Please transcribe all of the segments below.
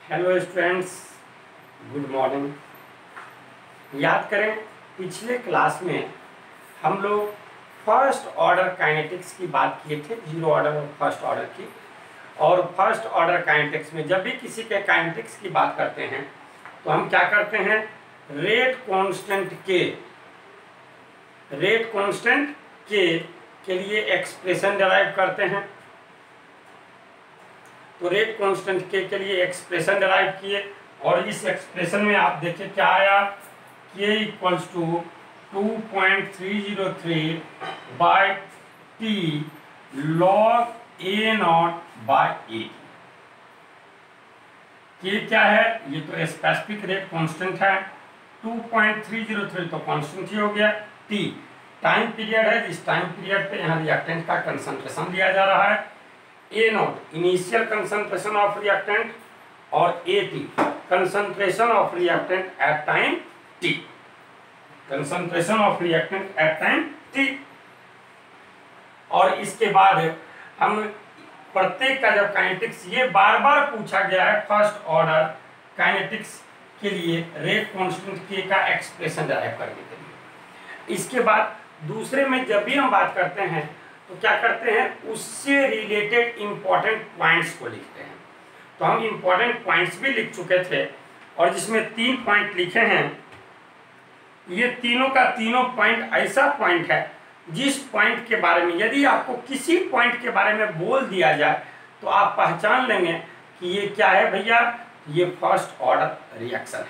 Hello students, good morning. याद करें, पिछले क्लास में हम लोग फर्स्ट ऑर्डर काइनेटिक्स की बात किए थे, जीरो ऑर्डर और फर्स्ट ऑर्डर की। और फर्स्ट ऑर्डर काइनेटिक्स में जब भी किसी के काइनेटिक्स की बात करते हैं तो हम क्या करते हैं, रेट कांस्टेंट के लिए एक्सप्रेशन डिराइव करते हैं। तो रेट कांस्टेंट के लिए एक्सप्रेशन डिराइव किए और इस एक्सप्रेशन में आप देखिए क्या आया, k equals to 2.303 by t log a naught by a। K क्या है, ये तो स्पेसिफिक रेट कांस्टेंट है, 2.303 तो कांस्टेंट ही हो गया। t टाइम पीरियड है, इस टाइम पीरियड पे यहाँ रिएक्टेंट का कंसंट्रेशन दिया जा रहा है। A naught initial concentration of reactant और A T concentration of reactant at time T, concentration of reactant at time T. और इसके बाद हम प्रत्येक का जब काइनेटिक्स, ये बार बार पूछा गया है फर्स्ट ऑर्डर काइनेटिक्स के लिए रेट कांस्टेंट के का एक्सप्रेशन डिराइव करने के लिए। इसके बाद दूसरे में जब भी हम बात करते हैं तो क्या करते हैं, उससे रिलेटेड इंपॉर्टेंट पॉइंट्स को लिखते हैं। तो हम इंपॉर्टेंट पॉइंट्स भी लिख चुके थे और जिसमें 3 पॉइंट लिखे हैं। ये तीनों का तीनों पॉइंट ऐसा पॉइंट है जिस पॉइंट के बारे में यदि आपको किसी पॉइंट के बारे में बोल दिया जाए तो आप पहचान लेंगे कि ये क्या है भैया, ये फर्स्ट ऑर्डर रिएक्शन है।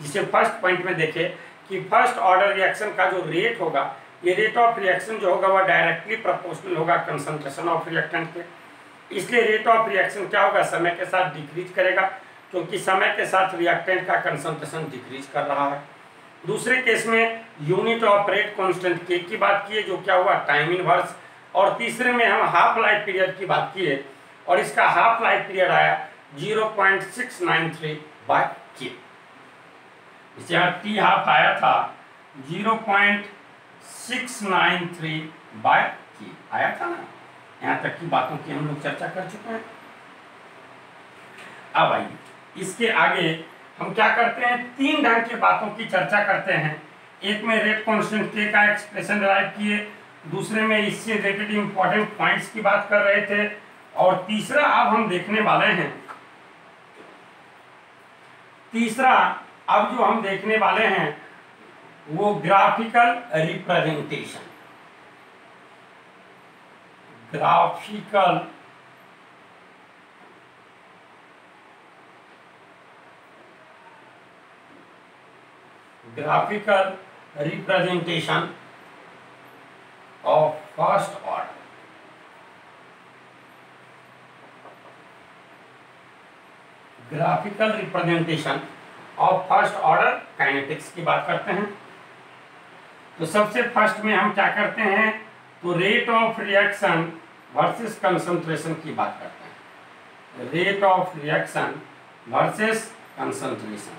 जिसे फर्स्ट पॉइंट में देखें कि फर्स्ट ऑर्डर रिएक्शन का जो रेट होगा, ये रेट ऑफ रिएक्शन जो होगा वह डायरेक्टली प्रोपोर्शनल होगा कंसंट्रेशन ऑफ रिएक्टेंट के। इसलिए रेट ऑफ रिएक्शन क्या होगा, समय के साथ डिक्रीज करेगा, क्योंकि समय के साथ रिएक्टेंट का कंसंट्रेशन डिक्रीज कर रहा है। दूसरे केस में यूनिट ऑफ रेट कांस्टेंट के की बात किए, जो क्या हुआ, टाइम इनवर्स। और तीसरे में हम हाफ लाइफ पीरियड की बात किए और इसका हाफ लाइफ पीरियड आया 0.693 बाय के। इसे यहाँ टी हाफ आया था 0.693 बाय के आया था ना। यहाँ तक की बातों की हम लोग चर्चा कर चुके हैं। अब आइए इसके आगे हम क्या करते हैं, 3 ढंग की बातों की चर्चा करते हैं। एक में रेट कांस्टेंट के का एक्सप्रेशन डिराइव किए, दूसरे में इससे रिलेटेड इंपॉर्टेंट पॉइंट्स की बात कर रहे थे, और तीसरा अब हम देखने वाले हैं, अब जो हम देखने वाले हैं वो graphical representation. Graphical representation of first order. Graphical representation of first order kinetics की बात करते हैं। तो सबसे फर्स्ट में हम क्या करते हैं, तो rate of reaction versus concentration की बात करते हैं। Rate of reaction versus concentration.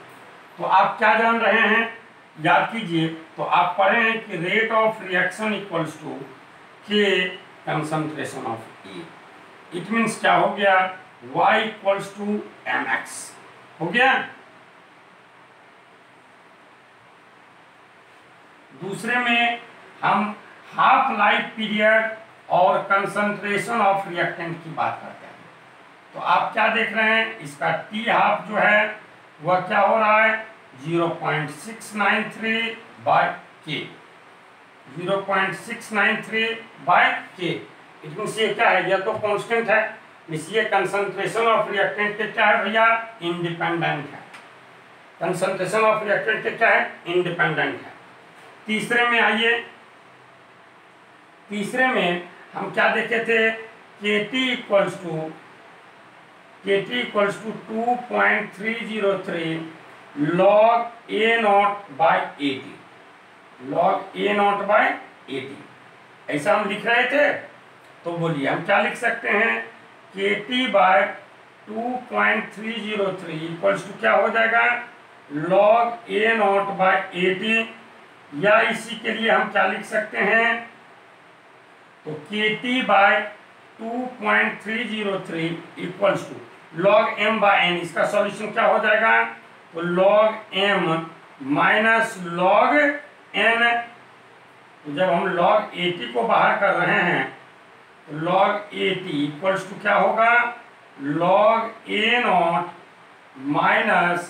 तो आप क्या जान रहे हैं, याद कीजिए। तो आप पढ़े हैं कि rate of reaction equals to K concentration of A. It means क्या हो गया, y इक्वल्स टू mx हो गया। दूसरे में हम हाफ लाइफ पीरियड और कंसंट्रेशन ऑफ रिएक्टेंट की बात करते हैं। तो आप क्या देख रहे हैं, इसका टी हाफ जो है वह क्या हो रहा है, 0.693 बाय के, 0.693 बाय के। इट मीन्स ये क्या है, यह तो कांस्टेंट है, इसलिए कंसंट्रेशन ऑफ रिएक्टेंट के क्या है भैया, इंडिपेंडेंट है। कंसंट्रेशन ऑफ रिएक्टेंट के क्या है, इंडिपेंडेंट है। तीसरे में आइए, तीसरे में हम क्या देखे थे, KT equals to 2.303 log A naught by 80, log A naught by 80 ऐसा हम लिख रहे थे। तो बोलिए हम क्या लिख सकते हैं, KT बाय 2.303 इक्वल्स टू क्या हो जाएगा, log A नॉट बाय 80, या इसी के लिए हम क्या लिख सकते हैं, तो KT by 2.303 equals to log m by n, इसका सॉल्यूशन क्या हो जाएगा, तो log m minus log n। जब हम log 80 को बाहर कर रहे हैं तो log 80 इक्वल्स टू क्या होगा, log a naught minus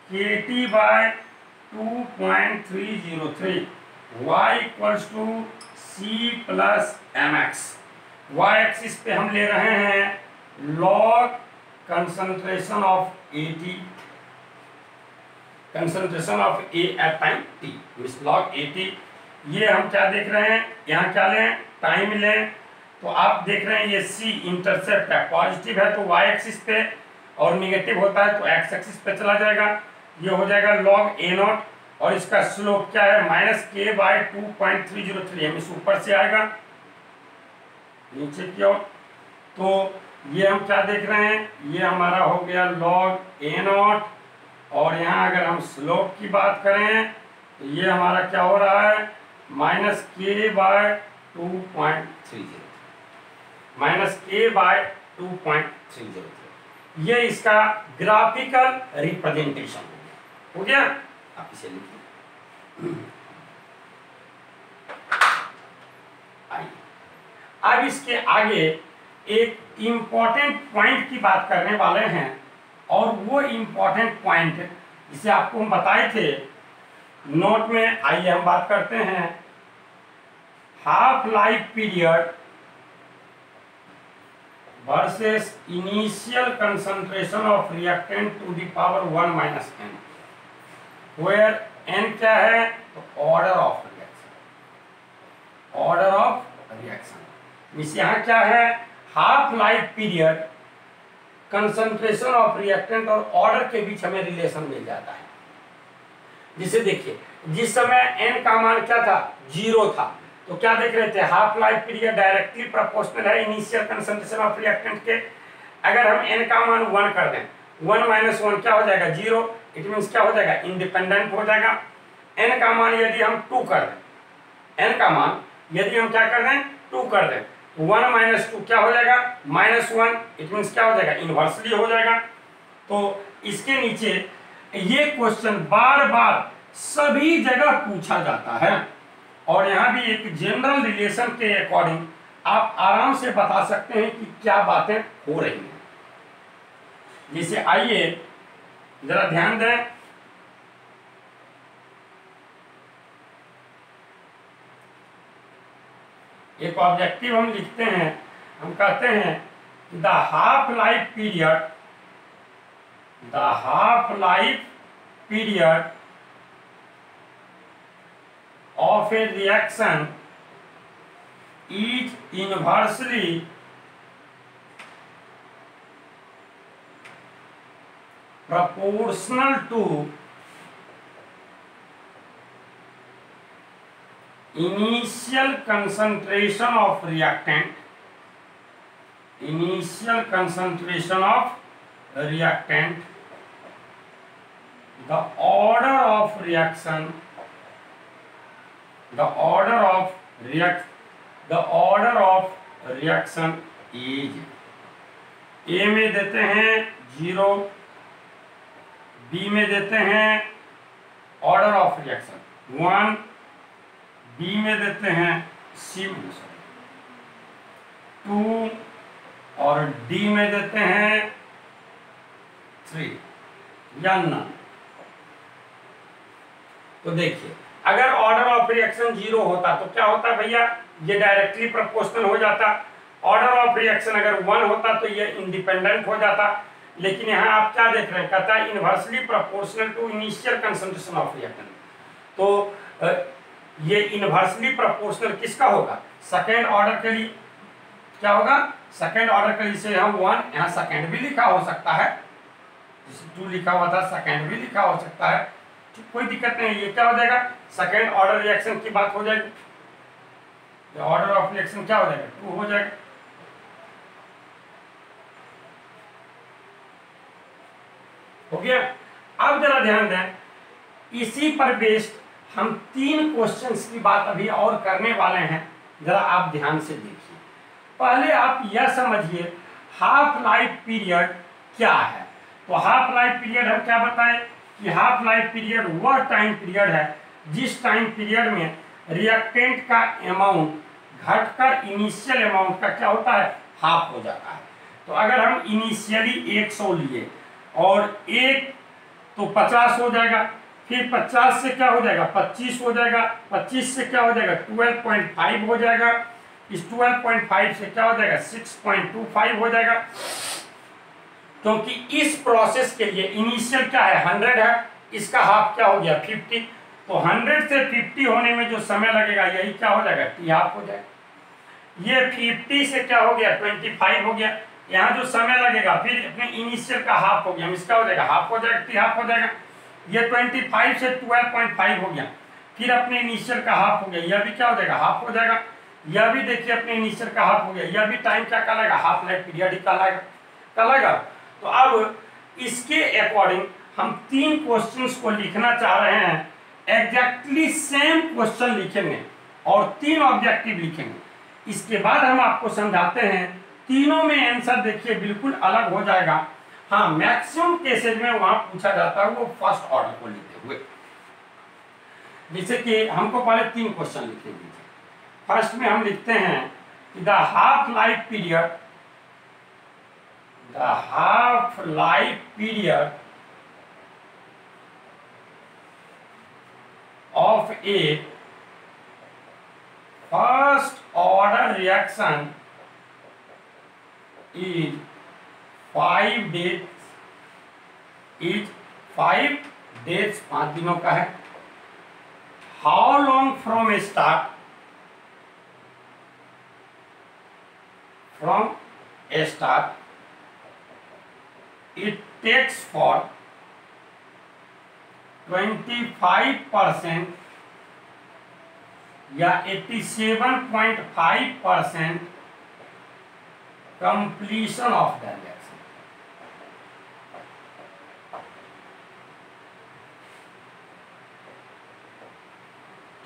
kt by 2.303, y equals to c plus mx। y axis पे हम ले रहे हैं log concentration of 80, concentration of A at time t, minus log 80। ये हम क्या देख रहे हैं, यहाँ क्या लें, टाइम लें, तो आप देख रहे हैं ये C इंटरसेप्ट है, पॉजिटिव है तो y एक्सिस पे और निगेटिव होता है तो x एक्सिस पे चला जाएगा। ये हो जाएगा log a नॉट और इसका स्लोप क्या है, माइनस k बाय 2.303, हम इस ऊपर से आएगा नीचे की ओर। तो ये हम क्या देख रहे हैं, ये हमारा हो गया log a नॉट, और यहाँ अगर हम स्लोप की बात करें तो ये हमारा क्या हो रहा है, minus k by 2.30, minus k by 2.303। ये इसका ग्राफिकल रिप्रेजेंटेशन हो गया। आप इसे लिखिए। आइए अब इसके आगे एक इंपॉर्टेंट पॉइंट की बात करने वाले हैं, और वो इंपॉर्टेंट पॉइंट जिसे आपको हम बताए थे नोट में। आइए हम बात करते हैं half life period versus initial concentration of reactant to the power 1 minus n, where n क्या है, तो order of reaction, order of reaction. इस यहाँ क्या है, half life period, concentration of reactant और ऑर्डर के बीच हमें रिलेशन मिल जाता है। जिसे देखिए जिस समय n का मान क्या था, 0 था, तो क्या देख रहे थे, half life period directly proportional है इनिशियल कंसंट्रेशन ऑफ रिएक्टेंट के। अगर हम n का मान 1 कर दें, 1 माइनस 1 क्या हो जाएगा, 0, इट मीन्स क्या हो जाएगा, इंडिपेंडेंट हो जाएगा। n का मान यदि हम 2 कर दें, n का मान यदि हम क्या कर दें, 2 कर दें, 1 माइनस 2 क्या हो जाएगा, -1, इट मीन्स क्या हो जाएगा, इनवर्सली हो जाएगा। तो इसके नीचे ये क्वेश्चन बार बार सभी जगह पूछा जाता है, और यहाँ भी एक जनरल रिलेशन के अकॉर्डिंग आप आराम से बता सकते हैं कि क्या बातें हो रही हैं। जैसे आइए जरा ध्यान दें, एक ऑब्जेक्टिव हम लिखते हैं, हम कहते हैं the half life period, the half life period of a reaction is inversely proportional to initial concentration of reactant, initial concentration of reactant, the order of reaction, the order of reaction is, A में देते हैं 0, B में देते हैं order of reaction 1, B में देते हैं C में 2 और D में देते हैं 3 या नन। तो देखिए अगर ऑर्डर ऑफ रिएक्शन 0 होता तो क्या होता भैया, ये डायरेक्टली प्रोपोर्शनल हो जाता। ऑर्डर ऑफ रिएक्शन अगर 1 होता तो ये इंडिपेंडेंट हो जाता। लेकिन यहाँ आप क्या देख रहे हैं, कहता है inversely proportional to initial concentration of reactant. तो ये इनवर्सली प्रोपोर्शनल किसका होगा, सेकेंड ऑर्डर के लिए। क्या होगा, सेकेंड ऑर्डर के लिए। से हम 1 यहाँ सेकेंड भी लिखा हो सकता है, जैसे 2 लिखा हुआ था, सेकेंड भी लिखा हो सकता है, कोई दिक्कत नहीं। ये क्या हो जाएगा, सेकेंड ऑर्डर रिएक्शन की बात हो जाएगी। ऑर्डर ऑफ रिएक्शन क्या हो जाएगा, 2 हो जाएगा। हो गया। अब जरा ध्यान दें, इसी पर बेस्ड हम 3 क्वेश्चंस की बात अभी और करने वाले हैं, जरा आप ध्यान से देखिए। पहले आप यह समझिए हाफ लाइफ पीरियड क्या है। तो हाफ लाइफ पीरियड हम क्या बताएं कि हाफ लाइफ पीरियड वह टाइम पीरियड है जिस टाइम पीरियड में रिएक्टेंट का अमाउंट घटकर इनिशियल अमाउंट का क्या होता है, हाफ हो जाता है। तो अगर हम इनिशियली 100 लिए और एक तो 50 हो जाएगा, फिर 50 से क्या हो जाएगा 25 हो जाएगा, 25 से क्या हो जाएगा 12.5 हो जाएगा, इस 12.5 से क्या हो जाएगा 6.25 हो जाएगा। क्योंकि इस प्रोसेस के लिए इनिशियल क्या है 100 है, इसका हाफ क्या हो गया 50। तो 100 से 50 होने में जो समय लगेगा यही क्या हो जाएगा टी हाफ हो जाएगा। ये 50 से क्या हो गया 25 हो गया, यहाँ जो समय लगेगा फिर अपने इनिशियल का हाफ हो गया, इसका हो जाएगा हाफ हो जाएगा, टी हाफ हो जाएगा। ये 25 से 12.5 हो गया, फिर अपने इनिशियल का हाफ हो गया, यह भी क्या हो जाएगा हाफ हो जाएगा। यह भी देखिए अपने इनिशियल का हाफ हो गया, यह भी टाइम क्या कहलाएगा हाफ लाइफ पीरियड ही कहलाएगा। तो अब इसके अकॉर्डिंग हम 3 क्वेश्चंस को लिखना चाह रहे हैं, एग्जैक्टली सेम क्वेश्चन लिखेंगे और 3 ऑब्जेक्टिव लिखेंगे। इसके बाद हम आपको समझाते हैं, तीनों में आंसर देखिए बिल्कुल अलग हो जाएगा। हाँ, मैक्सिमम केसेज में वहां पूछा जाता है वो फर्स्ट ऑर्डर को लेते हुए। जैसे कि हमको पहले 3 क्वेश्चन लिखेंगे। फर्स्ट में हम लिखते हैं कि the half life period of a first order reaction is 5 days, 5 दिनों का है। How long from start it takes for 25% या 87.5% कंप्लीशन ऑफ द रिएक्शन।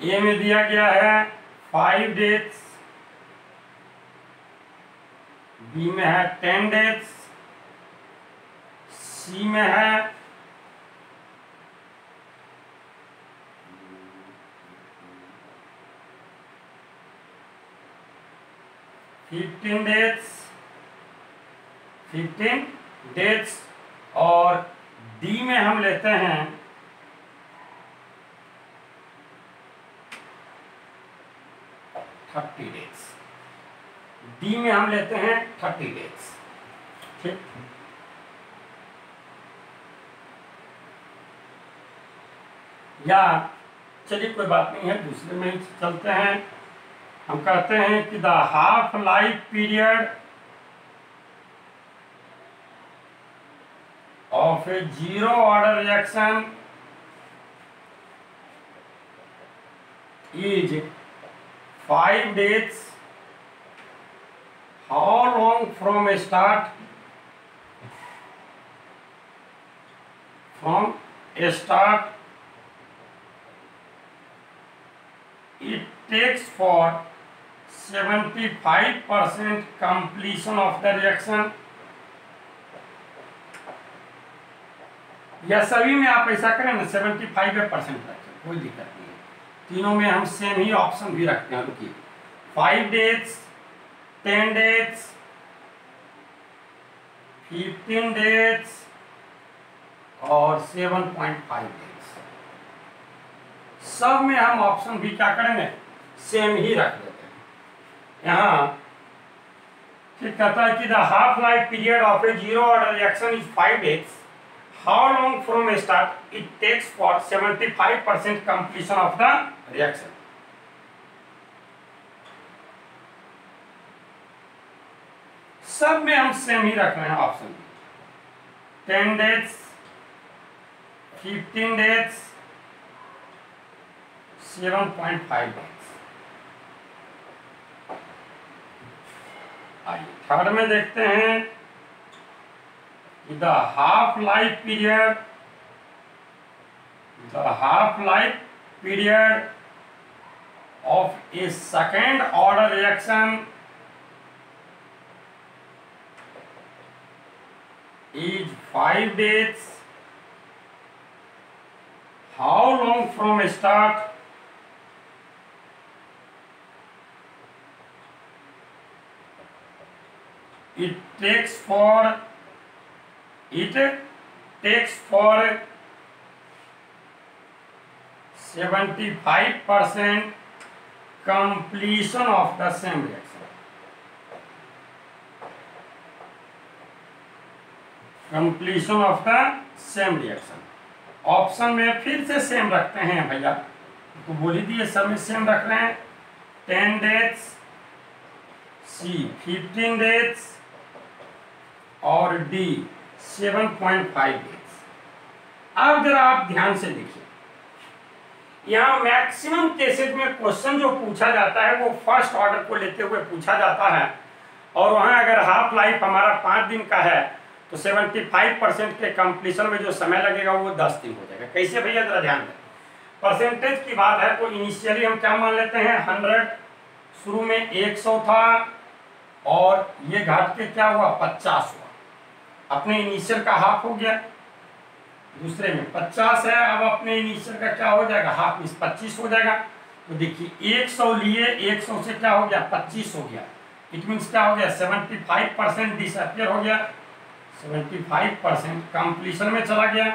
ए में दिया गया है 5 डेज, बी में है 10 डेज, सी में है 15 डेज और डी में हम लेते हैं 30 डेज। डी में हम लेते हैं 30 डेज। ठीक, या चलिए कोई बात नहीं है, दूसरे में ही चलते हैं। हम कहते हैं कि the half life period of A 0 order reaction is 5 days. How long from start? From start it takes for 75% completion of the reaction। या सभी में आप ऐसा करें ना 75% रखें, कोई दिक्कत नहीं है। तीनों में हम सेम ही ऑप्शन भी रखते हैं। रुकिए, 5 डेज, 10 डेज, 15 डेज और 7.5 डेज, सब में हम ऑप्शन भी क्या करेंगे सेम ही रख देते हैं। यहाँ ठीक कहता है कि the half life period of A 0 order reaction is 5 days. How long from start it takes for 75% completion of the reaction। सब में हम सेम ही रख रहे हैं ऑप्शन। 10 days, 15 days, 7.5 days. आइए थर्ड में देखते हैं the half life period of a second order reaction is 5 days. How long from start? It takes for 75% completion of the same reaction. Completion of the same reaction. Option में फिर से same रखते हैं भैया, तो बोल ही दिए सब में सेम रख रहे हैं। 10 डेज, सी 15 डेज और डी 7.5 डेज। अब जरा आप ध्यान से देखिए, यहाँ मैक्सिमम केसेज में क्वेश्चन जो पूछा जाता है वो फर्स्ट ऑर्डर को लेते हुए पूछा जाता है, और वहां अगर हाफ लाइफ हमारा 5 दिन का है तो 75% के कंप्लीशन में जो समय लगेगा वो 10 दिन हो जाएगा। कैसे भैया जरा ध्यान दें, परसेंटेज की बात है तो इनिशियली हम क्या मान लेते हैं 100, शुरू में 100 था और ये घट के क्या हुआ 50 हुआ, अपने इनिशियल का हाफ हो गया। दूसरे में 50 है, अब अपने इनिशियल का क्या हो जाएगा हाफ, इस 25 हो जाएगा। तो देखिए 100 लिए, 100 से क्या हो गया 25 हो गया, इट मीन्स क्या हो गया 75% डिसअपियर हो गया, 75% कंप्लीशन में चला गया।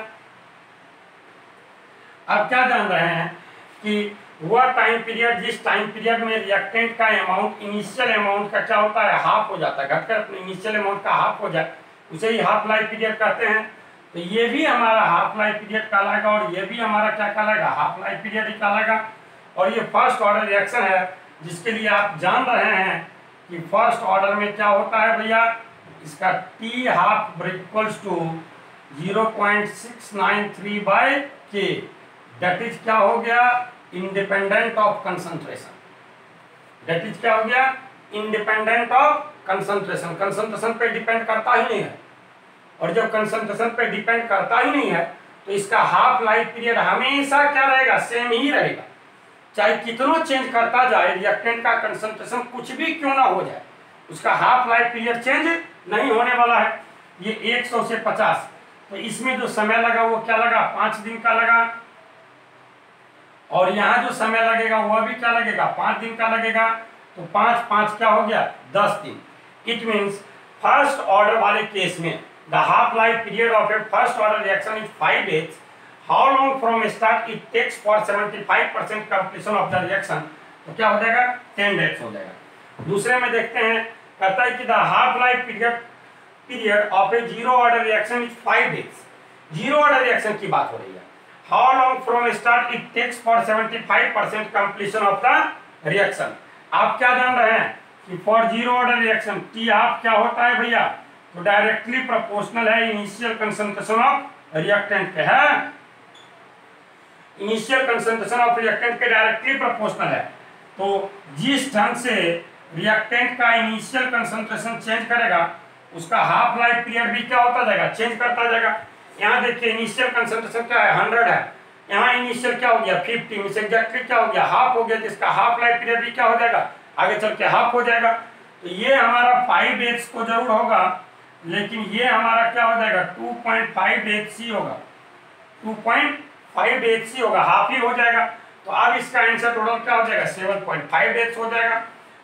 अब क्या जान रहे हैं कि वह टाइम पीरियड जिस टाइम पीरियड में रिएक्टेंट का अमाउंट इनिशियल अमाउंट का क्या होता है हाफ हो जाता है, घटकर अपने इनिशियल अमाउंट का हाफ हो जाए, उसे ही हाफ लाइफ पीरियड कहते हैं। तो ये भी हमारा हाफ लाइफ पीरियड कहलाएगा और ये भी हमारा क्या कहलाएगा हाफ लाइफ पीरियड ही कहलाएगा। और ये फर्स्ट ऑर्डर रिएक्शन है जिसके लिए आप जान रहे हैं कि फर्स्ट ऑर्डर में क्या होता है भैया, इसका T half equals to 0.693 by K, that is क्या हो गया independent of concentration. That is क्या हो गया इंडिपेंडेंट ऑफ कंसंट्रेशन, कंसंट्रेशन पे डिपेंड करता ही नहीं है, और जब कंसंट्रेशन पे डिपेंड करता ही नहीं है तो इसका हाफ लाइफ पीरियड हमेशा क्या रहेगा सेम ही रहेगा, चाहे कितना चेंज करता जाए रिएक्टेंट का कंसंट्रेशन कुछ भी क्यों ना हो जाए, उसका हाफ लाइफ पीरियड चेंज नहीं होने वाला है। ये 100 से 50, तो इसमें जो समय लगा वो क्या लगा 5 दिन का लगा, और यहाँ जो समय लगेगा वह भी क्या लगेगा 5 दिन का लगेगा। तो 5 5 क्या हो गया 10 दिन। इट मीन्स फर्स्ट ऑर्डर वाले केस में the half life period of a first order reaction is 5 days. How long from start it takes for 75% completion of the reaction, तो क्या हो जाएगा 10 डेज हो जाएगा। दूसरे में देखते हैं, कहता है कि the half life period of a zero order reaction is 5 days. Zero order reaction की बात हो रही है। How long from start it takes for 75% completion of the reaction. आप क्या जान रहे हैं कि for zero order reaction t half क्या होता है भैया, तो डायरेक्टली प्रोपोर्शनल है इनिशियल कंसंट्रेशन ऑफ रिएक्टेंट के, है इनिशियल कंसंट्रेशन ऑफ रिएक्टेंट के डायरेक्टली प्रोपोर्शनल है। तो जिस ढंग से रिएक्टेंट का इनिशियल कंसंट्रेशन चेंज करेगा उसका हाफ लाइफ पीरियड भी क्या होता जाएगा चेंज करता जाएगा। यहाँ देखिए इनिशियल कंसंट्रेशन क्या है 100 है, यहाँ इनिशियल क्या हो गया 50, मींस एग्जैक्टली क्या हो गया हाफ हो गया, तो इसका हाफ लाइफ पीरियड भी क्या हो जाएगा आगे चल के हाफ हो जाएगा। तो ये हमारा 5 डेज को जरूर होगा, लेकिन ये हमारा क्या हो जाएगा 2.5 डेज सी होगा, 2.5 डेज सी होगा, हाफ ही हो जाएगा। तो अब इसका आंसर टोटल क्या हो जाएगा 7.5 डेज हो जाएगा।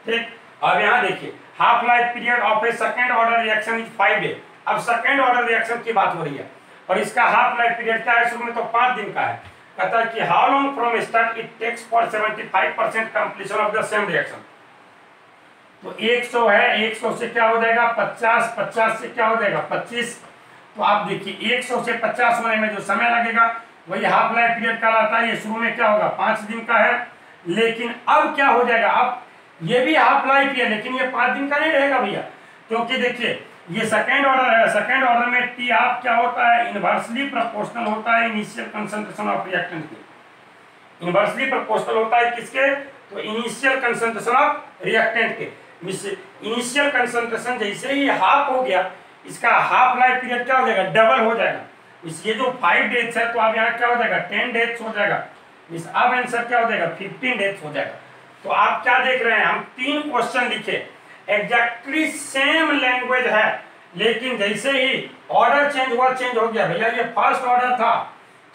ठीक, अब यहाँ देखिए half life period of A second order reaction is 5 days. अब सेकेंड ऑर्डर रिएक्शन की बात हो रही है और इसका हाफ लाइफ पीरियड क्या है, शुरू में तो 5 दिन का है। कहता है कि how long from start it takes for 75% completion of the same reaction. तो 100 है, 100 से क्या हो जाएगा 50, 50 से क्या हो जाएगा 25। तो आप देखिए 100 से 50 होने में जो समय लगेगा वही हाफ लाइफ पीरियड कहलाता है। ये शुरू में क्या होगा 5 दिन का है, लेकिन अब क्या हो जाएगा, अब ये भी हाफ लाइफ है लेकिन ये 5 दिन का नहीं रहेगा भैया, क्योंकि देखिए ये सेकेंड ऑर्डर है। सेकेंड ऑर्डर में टी हाफ क्या होता है इनवर्सली प्रोपोर्शनल होता है इनिशियल कंसंट्रेशन ऑफ रिएक्टेंट के। इनवर्सली प्रोपोर्शनल होता है किसके, तो इनिशियल कंसंट्रेशन ऑफ रिएक्टेंट के। इनिशियल कंसंट्रेशन जैसे ही हाफ हो गया इसका हाफ लाइफ पीरियड क्या हो जाएगा डबल हो जाएगा। ये जो 5 डेज है तो अब यहाँ क्या हो जाएगा 10 डेज हो जाएगा। अब आंसर क्या हो जाएगा 15 डेज हो जाएगा। तो आप क्या देख रहे हैं, हम 3 क्वेश्चन लिखे, एग्जैक्टली सेम लैंग्वेज है, लेकिन जैसे ही ऑर्डर चेंज हुआ, चेंज हो गया भैया, ये फर्स्ट ऑर्डर था,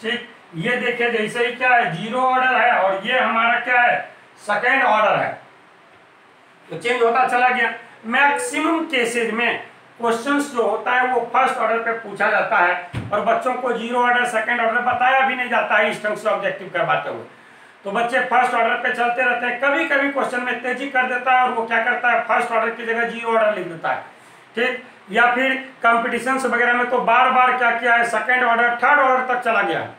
ठीक, ये देखिए जैसे ही क्या है, जीरो ऑर्डर है और ये हमारा क्या है, सेकेंड ऑर्डर है, तो चेंज होता चला गया। मैक्सिमम केसेज में क्वेश्चंस जो होता है वो फर्स्ट ऑर्डर पे पूछा जाता है और बच्चों को जीरो ऑर्डर सेकंड ऑर्डर बताया भी नहीं जाता है इस ढंग से ऑब्जेक्टिव करवाते हुए, तो बच्चे फर्स्ट ऑर्डर पे चलते रहते हैं। कभी कभी क्वेश्चन में तेजी कर देता है और वो क्या करता है, फर्स्ट ऑर्डर की जगह जीरो ऑर्डर लिख देता है, ठीक, या फिर कंपटीशन वगैरह में तो बार बार क्या किया है, सेकेंड ऑर्डर थर्ड ऑर्डर तक चला गया है,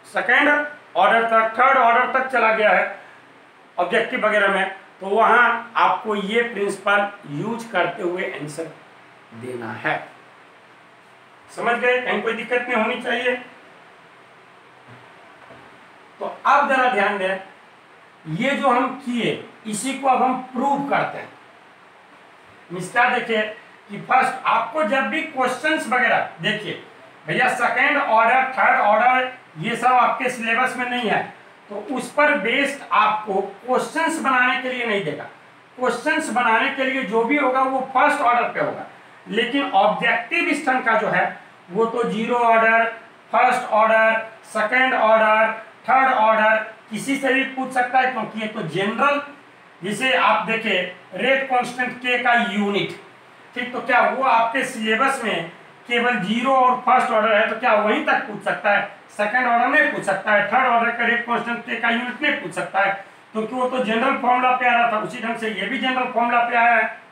सेकेंड ऑर्डर तक थर्ड ऑर्डर तक चला गया है ऑब्जेक्टिव वगैरह में, तो वहां आपको ये प्रिंसिपल यूज करते हुए आंसर देना है। समझ गए, कहीं कोई दिक्कत नहीं होनी चाहिए। तो अब जरा ध्यान दें, ये जो हम किए इसी को अब हम प्रूव करते हैं। मिस्टर देखिए कि फर्स्ट आपको जब भी क्वेश्चंस वगैरह, देखिए भैया सेकेंड ऑर्डर थर्ड ऑर्डर ये सब आपके सिलेबस में नहीं है, तो उस पर बेस्ड आपको क्वेश्चंस बनाने के लिए नहीं देगा। क्वेश्चंस बनाने के लिए जो भी होगा वो फर्स्ट ऑर्डर पे होगा, लेकिन ऑब्जेक्टिव स्टैंड का जो है वो तो zero order, first order, second order, third order किसी से भी पूछ सकता है, क्योंकि ये तो जनरल, जिसे आप देखें रेट कांस्टेंट के का यूनिट, ठीक, तो क्या वो आपके सिलेबस में केवल जीरो और फर्स्ट ऑर्डर है तो क्या वहीं तक पूछ सकता है, सेकंड ऑर्डर नहीं पूछ सकता है, थर्ड ऑर्डर का रेट कांस्टेंट के का यूनिट नहीं पूछ सकता है, क्योंकि वो तो जनरल फॉर्मूला पे आ रहा था, उसी ढंग से ये भी जनरल फॉर्मूला पे आया है।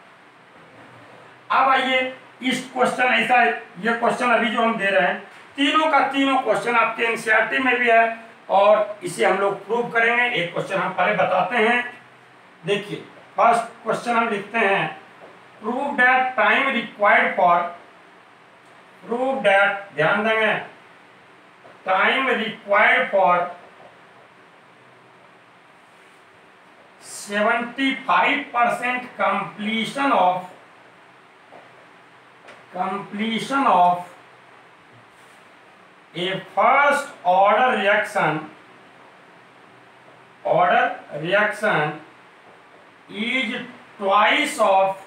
अब आइए इस क्वेश्चन, ऐसा ये क्वेश्चन अभी जो हम दे रहे हैं, तीनों का तीनों क्वेश्चन आपके एनसीईआरटी में भी है और इसे हम लोग प्रूव करेंगे। एक क्वेश्चन हम पहले बताते हैं, देखिए फर्स्ट क्वेश्चन हम लिखते हैं, prove that time required for, prove that, ध्यान देंगे, time required for 75% completion of a first order reaction is twice of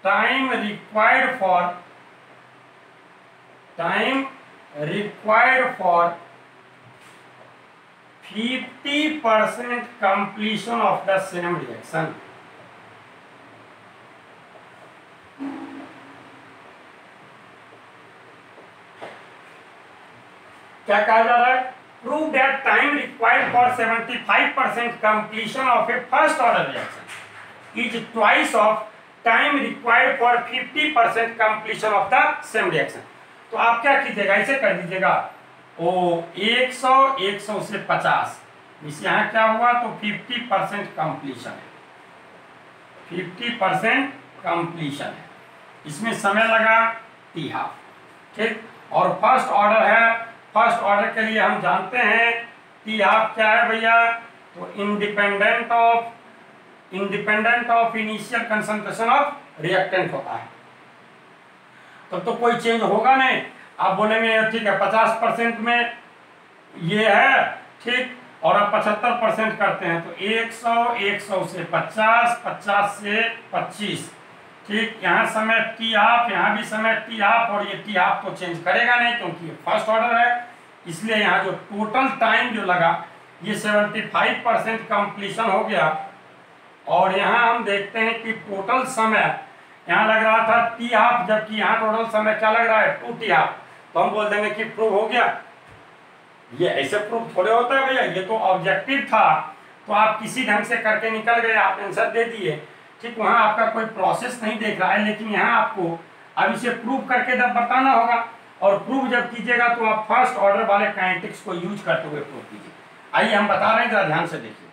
time required for 50% completion of the same reaction। क्या कहा जा रहा है, prove that time required for 75% completion of a first order reaction is twice of time required for 50% completion of the same reaction। तो आप क्या कीजिएगा, ऐसे कर दीजिएगा, ओ 100 से 50, इस यहाँ क्या हुआ तो 50% कंप्लीशन है, 50% कंप्लीशन है, इसमें समय लगा टी हाफ, ठीक, और फर्स्ट ऑर्डर है, फर्स्ट ऑर्डर के लिए हम जानते हैं टी हाफ क्या है भैया, तो independent of initial concentration of reactant होता है, तब तो कोई चेंज होगा नहीं। आप बोलेंगे ठीक है 50% में ये है, ठीक, और अब 75% करते हैं तो 100 से 50, 50 से 25, ठीक, यहाँ समय टी हाफ, यहाँ भी समय टी हाफ, और ये टी हाफ तो चेंज करेगा नहीं क्योंकि ये फर्स्ट ऑर्डर है, इसलिए यहाँ जो टोटल टाइम जो लगा ये 75% कंप्लीशन हो गया। और यहाँ हम देखते हैं कि टोटल समय यहाँ लग रहा था टी हाफ, जबकि यहाँ टोटल समय क्या लग रहा है 2 टी हाफ, तो हम बोल देंगे कि प्रूव हो गया। ये ऐसे प्रूफ थोड़े होता है भैया, ये तो ऑब्जेक्टिव था, तो आप किसी ढंग से करके निकल गए, आप आंसर दे दिए, ठीक, वहां आपका कोई प्रोसेस नहीं देख रहा है, लेकिन यहाँ आपको अब इसे प्रूव करके जब बताना होगा, और प्रूव जब कीजिएगा तो आप फर्स्ट ऑर्डर वाले काइनेटिक्स को यूज करते हुए प्रूव कीजिए। आइए हम बता रहे हैं, जरा ध्यान से देखिए,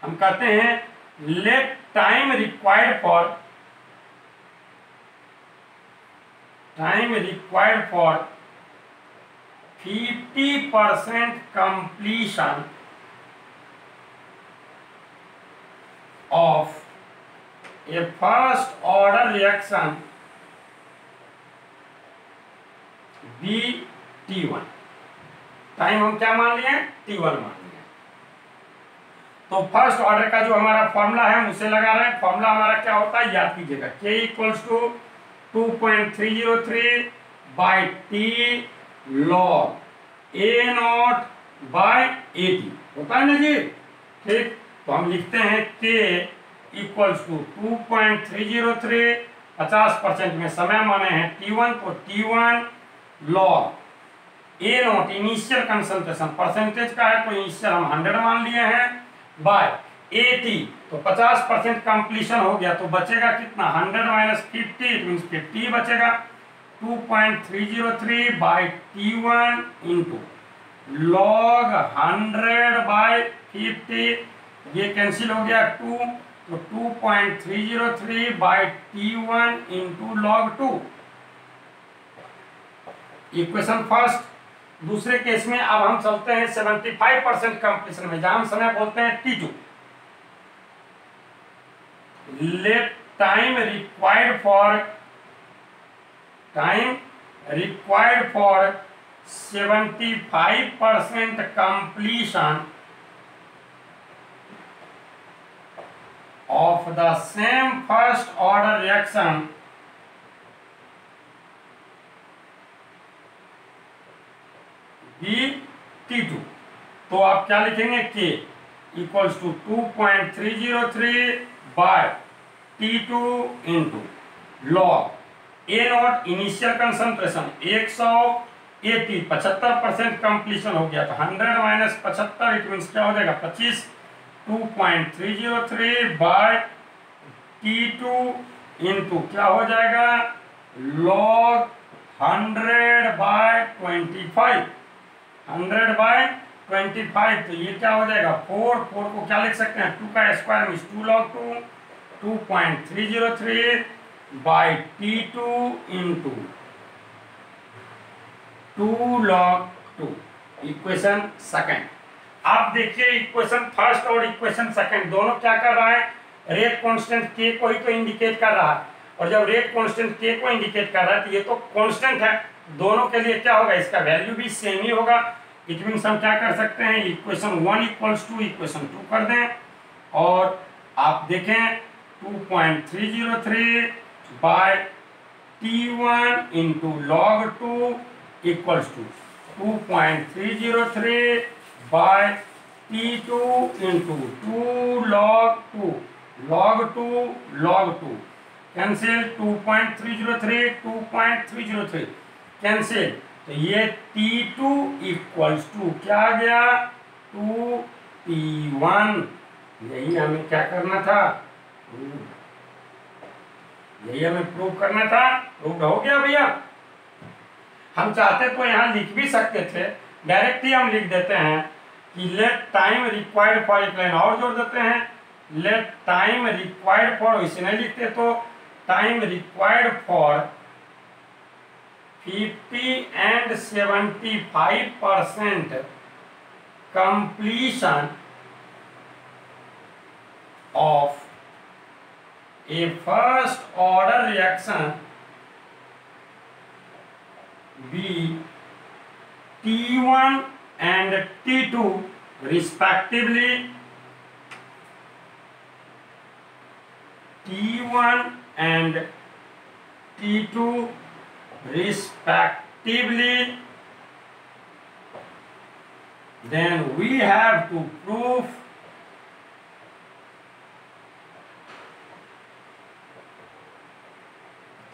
हम कहते हैं let time required for 50% completion of a first order reaction be T1। Time हम क्या मान लिए, T1 मान लिए। तो फर्स्ट ऑर्डर का जो हमारा फॉर्मूला है उसे लगा रहे हैं। फॉर्मूला हमारा क्या होता है याद कीजिएगा, k equals to 2.303 by t log a naught by a t होता है ना जी। ठीक, तो हम लिखते हैं k इक्वल्स टू 2.303, 50% में समय माने हैं t1, तो t1 log a naught initial concentration percentage का है तो इनिशियल हम 100 मान लिए हैं बाय 80, तो 50% कंप्लीशन हो गया तो बचेगा कितना 100 माइनस 50, इट मींस 50 बचेगा। 2.303 by t1 into log 100 bye 50, ये कैंसिल हो गया 2, तो 2.303 by t1 into log 2। Equation first. दूसरे केस में अब हम चलते हैं 75% कंप्लीशन में, जहां हम समय बोलते हैं t2। Let time required for 75% completion of the same first order reaction be T2। तो आप क्या लिखेंगे K equals to 2.303 by T2 into log a naught initial concentration 180, 75% completion हो गया तो 100 माइनस 75, इट मीन्स क्या हो जाएगा 25। 2.303 बाय T2 इंटू क्या हो जाएगा लॉग 100 बाय 25, 100 बाय 25, तो ये क्या हो जाएगा 4 को क्या लिख सकते हैं 2 का square means 2 log 2, 2.303 by T2 into 2 log 2। Equation second. आप देखिए इक्वेशन फर्स्ट और इक्वेशन सेकंड दोनों क्या कर रहा है, रेट कांस्टेंट k को ही तो इंडिकेट कर रहा है, और जब रेट कांस्टेंट k को इंडिकेट कर रहा है तो ये तो कांस्टेंट है, दोनों के लिए क्या होगा इसका वैल्यू भी सेम ही होगा। इट मींस हम क्या कर सकते हैं इक्वेशन 1 इक्वल्स टू इक्वेशन 2 कर दें, और आप देखें 2.303 by T1 into log 2 equals to 2.303 by T2 into 2 log 2, log 2 cancel, 2.303 cancel, तो ये T2 इक्वल्स टू क्या आ गया 2T1। यही हमें क्या करना था, यही हमें प्रूव करना था, प्रूव हो गया भैया। हम चाहते तो यहाँ लिख भी सकते थे, डायरेक्ट ही हम लिख देते हैं कि लेट टाइम रिक्वायर्ड फॉर, एक लाइन और जोड़ देते हैं, लेट टाइम रिक्वायर्ड फॉर, इसे नहीं लिखते तो time required for 50 and 75% completion of a first order reaction be T1 and T2 respectively, T1 and T2 respectively, then we have to prove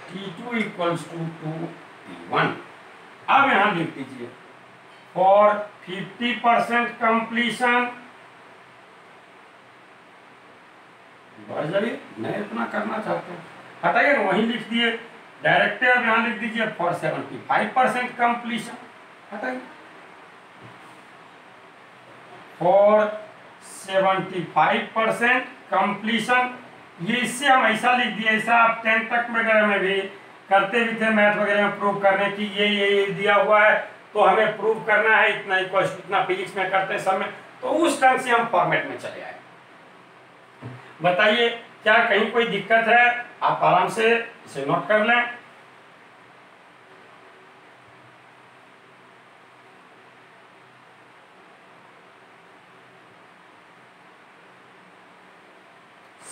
T2 equals to 2T1। अब यहां लिख दीजिए for 50% completion, बढ़ जाइए नहीं इतना करना चाहते हैं, हटाइए ना, वहीं लिख दिए डायरेक्ट। अब यहां लिख दीजिए फॉर 75% कंप्लीशन, हटाइए फॉर 75% कंप्लीशन, ये इससे हम ऐसा लिख दिए, ऐसा आप 10 तक वगैरह में भी करते भी थे मैथ वगैरह में प्रूव करने की, ये दिया हुआ है तो हमें प्रूव करना है इतना इक्वल इतना, फिजिक्स में करते समय तो उस ढंग से हम फॉर्मेट में चले आए। बताइए क्या कहीं कोई दिक्कत है, आप आराम से इसे नोट कर लें।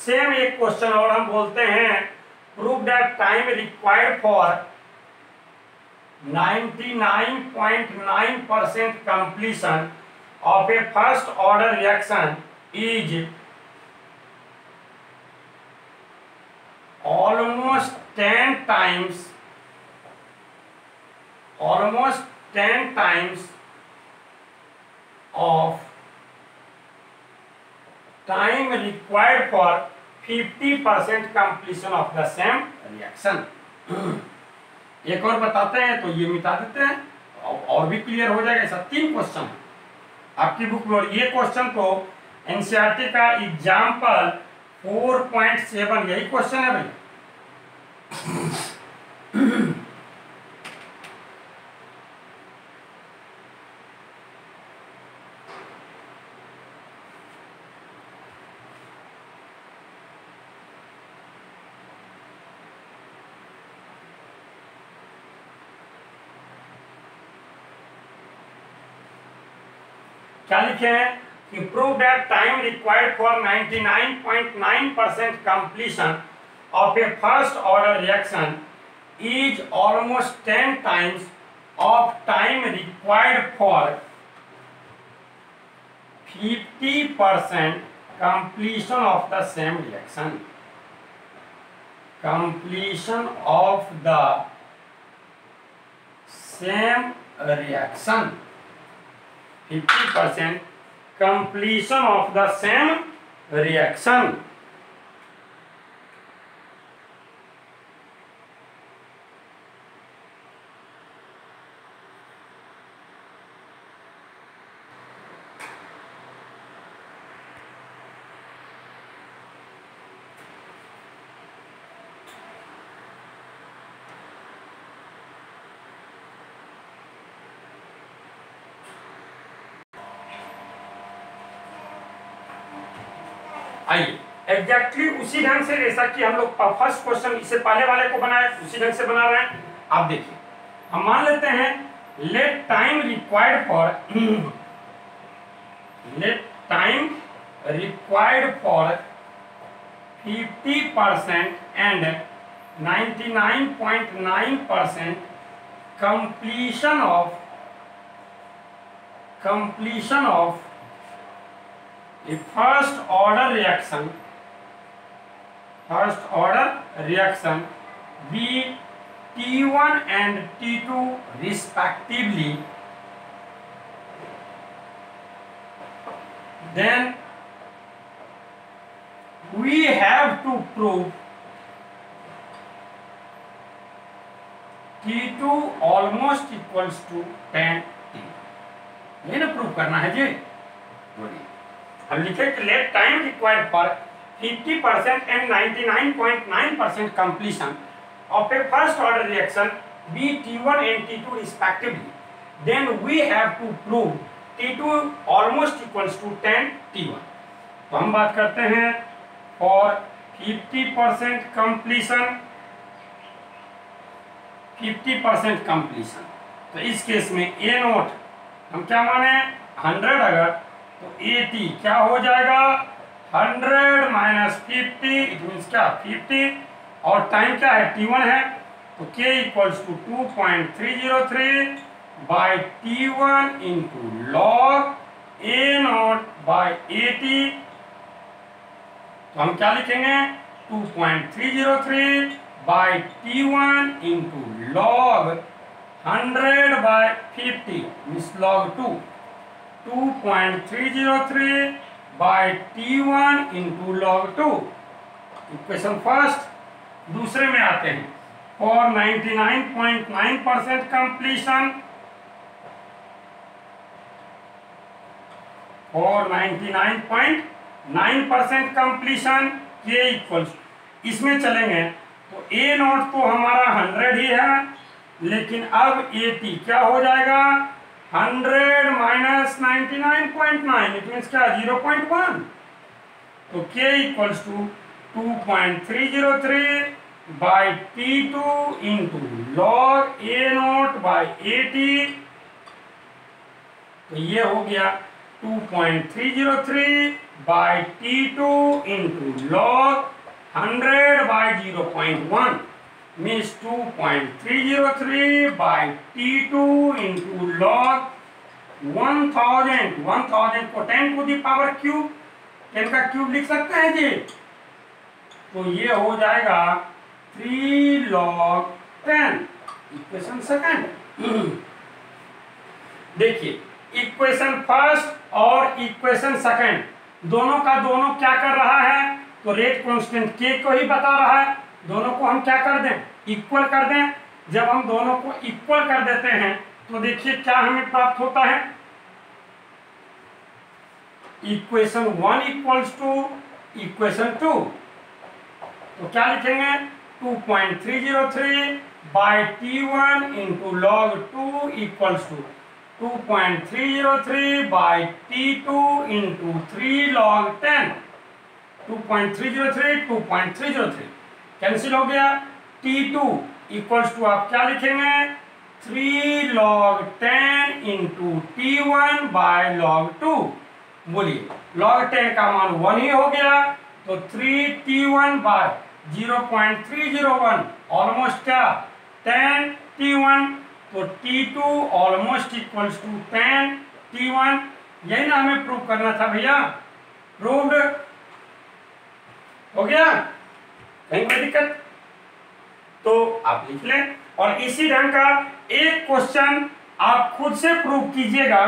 सेम एक क्वेश्चन और हम बोलते हैं prove that time required for 99.9% completion of a first order reaction is almost 10 times of time required for 50% completion of the same reaction. एक और बताते हैं तो ये मिटा देते हैं और भी क्लियर हो जाएगा। ऐसा 3 क्वेश्चन है आपकी बुक में, और ये क्वेश्चन तो एनसीईआरटी का एग्जाम्पल 4.7 यही क्वेश्चन है भाई। क्या लिखे हैं कि prove that time required for 99.9% completion of a first order reaction is almost 10 times of time required for 50% completion of the same reaction. Completion of the same reaction, 50% completion of the same reaction। आइए exactly उसी ढंग से जैसा कि हम लोग first question इससे पहले वाले को बनाए उसी ढंग से बना रहे हैं। आप देखिए, हम मान लेते हैं let time required for 50% and 99.9% completion of a first order reaction be T1 and T2 respectively, then we have to prove T2 almost equals to 10T। ये ना प्रूव करना है जी। हम लिखे कि let time required for 50% and 99.9% completion of a first order reaction be T1 and T2 respectively, then we have to prove T2 almost equals to 10 T1। तो हम बात करते हैं for 50% completion, तो इस केस में A नोट हम क्या माने 100, अगर तो 80 क्या हो जाएगा 100 माइनस 50, इट मीन्स क्या 50, और टाइम क्या है T1 है, तो K equals to 2.303 by T1 into log A naught by 80। तो हम क्या लिखेंगे 2.303 by T1 into log 100 by 50 means log 2, 2.303 by T1 into log 2। Equation first. दूसरे में आते हैं for 99.9% completion, for 99.9% completion K equals, इसमें चलेंगे तो A नॉट तो हमारा 100 ही है, लेकिन अब 80 क्या हो जाएगा 100 माइनस 99.9, इट मीन्स क्या 0.1, तो K equals to 2.303 by T2 into log A naught by 80। तो ये हो गया 2.303 by T2 into log 100 by 0.1 means 2.303 by T2 into log 1000 को 10 टू दी पावर क्यूब, 10 का क्यूब लिख सकते हैं जी, तो ये हो जाएगा 3 log 10 इक्वेशन सेकंड। देखिए इक्वेशन फर्स्ट और इक्वेशन सेकंड दोनों का दोनों क्या कर रहा है, तो रेट कांस्टेंट के को ही बता रहा है। दोनों को हम क्या कर दें, इक्वल कर दें। जब हम दोनों को इक्वल कर देते हैं तो देखिए क्या हमें प्राप्त होता है, इक्वेशन 1 इक्वल्स टू इक्वेशन 2, तो क्या लिखेंगे 2.303 by T1 into log 2 equals to 2.303 by T2 into 3 log 10, 2.303 cancel हो गया। T2 इक्वल्स टू आप क्या लिखेंगे 3 log 10 into T1 bye log 2। बोलिए log 10 का मान 1 ही हो गया, तो 3T1 बाय 0.301 ऑलमोस्ट क्या 10T1, तो T2 almost equals to 10T1। यही ना हमें प्रूव करना था भैया, प्रूव्ड हो गया, कहीं कोई दिक्कत तो आप लिख लें। और इसी ढंग का एक क्वेश्चन आप खुद से प्रूव कीजिएगा,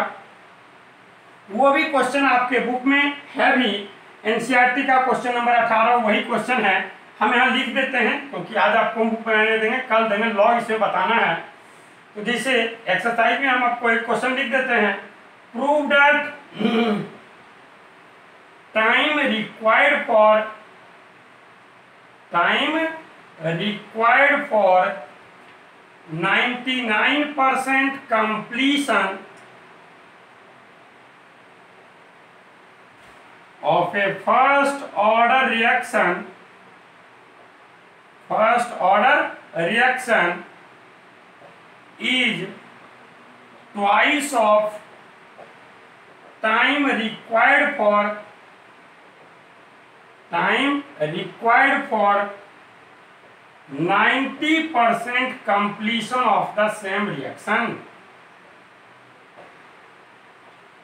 वो भी क्वेश्चन आपके बुक में है भी, एनसीईआरटी का क्वेश्चन नंबर 18 वही क्वेश्चन है। हम यहाँ लिख देते हैं क्योंकि आज आपको बुक बनाने देंगे, कल देंगे लॉग, इसे बताना है। तो जैसे एक्सरसाइज में हम आपको एक क्वेश्चन लिख देते हैं, prove that time required for 99% completion of a first order reaction is twice of time required for 90% completion of the same reaction।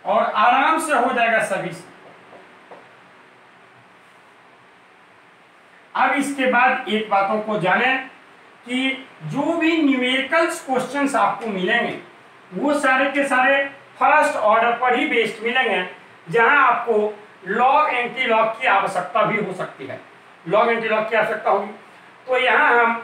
और आराम से हो जाएगा सभी से। अब इसके बाद एक बातों को जानें कि जो भी न्यूमेरिकल्स क्वेश्चंस आपको मिलेंगे वो सारे के सारे फर्स्ट ऑर्डर पर ही बेस्ड मिलेंगे, जहां आपको लॉग एंटी लॉग की आवश्यकता भी हो सकती है, लॉग एंटी लॉग की आवश्यकता होगी। तो यहाँ हम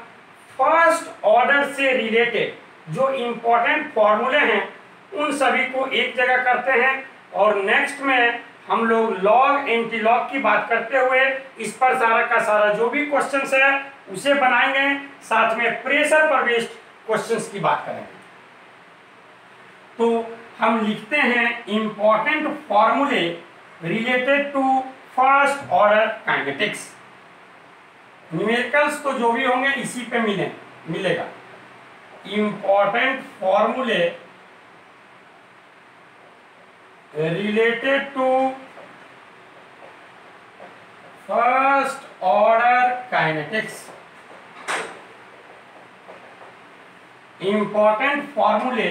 फर्स्ट ऑर्डर से रिलेटेड जो इंपॉर्टेंट फॉर्मूले हैं उन सभी को एक जगह करते हैं, और नेक्स्ट में हम लोग लॉग एंटी लॉग की बात करते हुए इस पर सारा का सारा जो भी क्वेश्चंस है उसे बनाएंगे, साथ में प्रेशर पर बेस्ड क्वेश्चंस की बात करेंगे। तो हम लिखते हैं इंपॉर्टेंट फॉर्मूले related to first order kinetics. Numericals तो जो भी होंगे इसी पे मिलेगा। इंपॉर्टेंट फॉर्मूले related to first order kinetics, important फॉर्मूले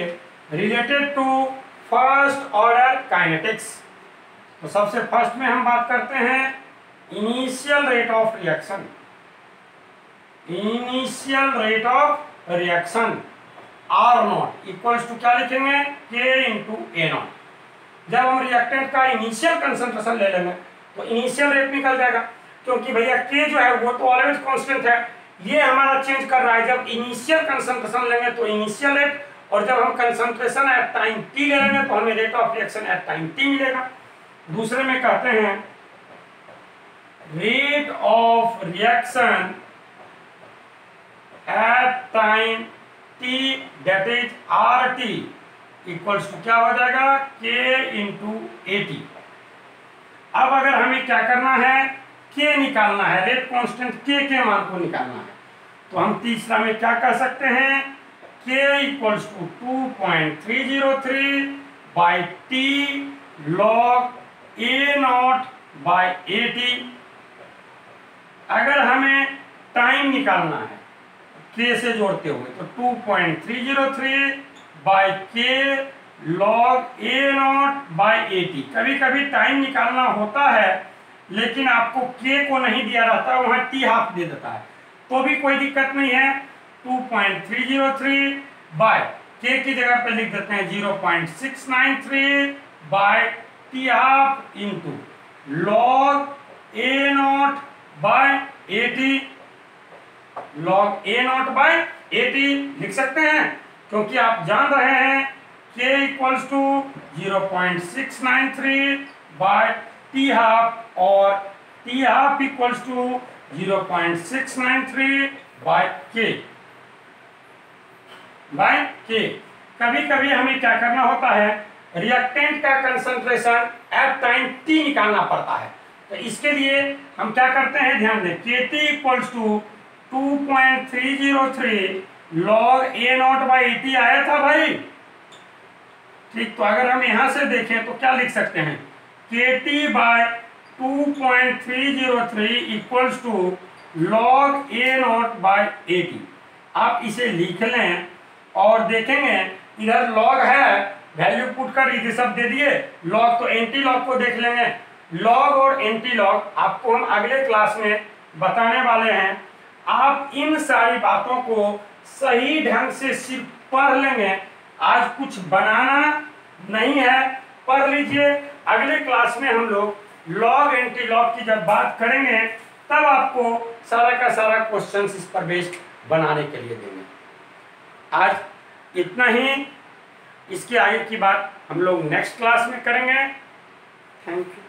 related to first order kinetics. तो सबसे फर्स्ट में हम बात करते हैं initial rate of reaction. Initial rate of reaction R naught equals to क्या लिखेंगे के इंटू ए नॉट। जब हम रिएक्टेंट का इनिशियल कंसंट्रेशन ले लेंगे तो इनिशियल रेट निकल जाएगा, क्योंकि भैया के जो है वो तो ऑलवेज कांस्टेंट है, ये हमारा चेंज कर रहा है। जब इनिशियल कंसंट्रेशन लेंगे तो इनिशियल रेट, और जब हम कंसंट्रेशन एट टाइम टी ले लेंगे तो हमें rate of reaction at time t मिलेगा। दूसरे में कहते हैं rate of reaction at time t that is r t equals to क्या हो जाएगा के इंटू ए टी। अब अगर हमें क्या करना है के निकालना है, रेट कांस्टेंट के मान को निकालना है, तो हम तीसरा में क्या कर सकते हैं k equals to 2.303 by t log a naught by 80। अगर हमें टाइम निकालना है k से जोड़ते हुए तो 2.303 by k log a naught by 80। कभी कभी टाइम निकालना होता है लेकिन आपको k को नहीं दिया रहता, वहां t हाफ दे देता है, तो भी कोई दिक्कत नहीं है। 2.303 बाय k की जगह पे लिख देते हैं 0.693 by t half into log a naught by 80। log a naught by 80 लिख सकते हैं क्योंकि आप जान रहे हैं k equals to 0.693 by t half और t half equals to 0.693 by k by k। कभी कभी हमें क्या करना होता है, रिएक्टेंट का कंसंट्रेशन एट टाइम t निकालना पड़ता है, तो इसके लिए हम क्या करते हैं, ध्यान दें, Kt equals to 2.303 log a naught by 80 आया था भाई, ठीक। तो अगर हम यहां से देखें तो क्या लिख सकते हैं, Kt by 2.303 equals to log a naught by 80। आप इसे लिख लें और देखेंगे इधर log है, वैल्यू पुट कर इधर सब दे दिए, log तो एंटी लॉग को देख लेंगे। log और एंटी लॉग आपको हम अगले क्लास में बताने वाले हैं। आप इन सारी बातों को सही ढंग से सिर्फ पढ़ लेंगे, आज कुछ बनाना नहीं है, पढ़ लीजिए। अगले क्लास में हम लोग लॉग एंटी लॉग की जब बात करेंगे तब आपको सारा का सारा क्वेश्चंस इस पर बेस्ड बनाने के लिए देंगे। आज इतना ही, इसके आगे की बात हम लोग नेक्स्ट क्लास में करेंगे। Thank you.